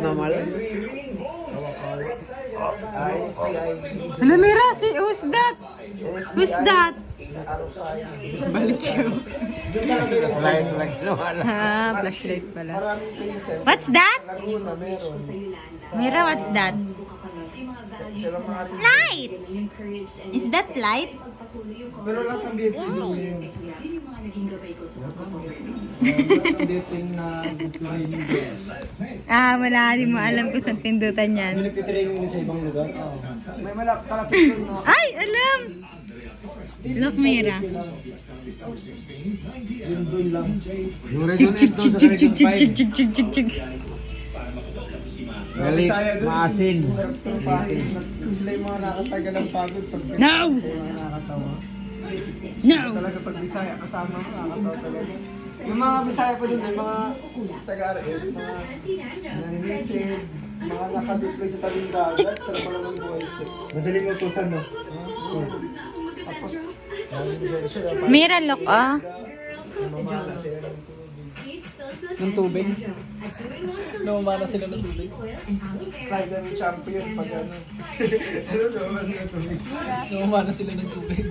naman. Hello, Mira, who's that? Who's that? Balik yun. Slide lang naman. Flashlight pala. What's that? Mira, what's that? Light! Is that light? Pero lahat ng dating doon yun. Dating na training doon. Wala, di mo alam kung saan pindutan yan. Yung nagtitraining din sa ibang lugar. May kalapit doon na. Ay, alam! Look, Mira. Yun doon lang. Chik, chik, chik, chik, chik, chik, chik, chik, chik, chik, chik. Galit, maasin. Sila yung mga nakatagal ng pagod. No! Nakakatawa. No! Talaga pag Bisaya kasama mo, nakakatawa talaga. Yung mga Bisaya pa dun, yung mga taga-RF, mga naninisip, mga nakadeploy sa tabing dagat, sarap pala ng buhay. Madaling utusan, no? Tapos, Mira, look, mamala sila ng tubig. Namamana sila ng tubig. Slide ng champion pag ano. Namamana sila ng tubig.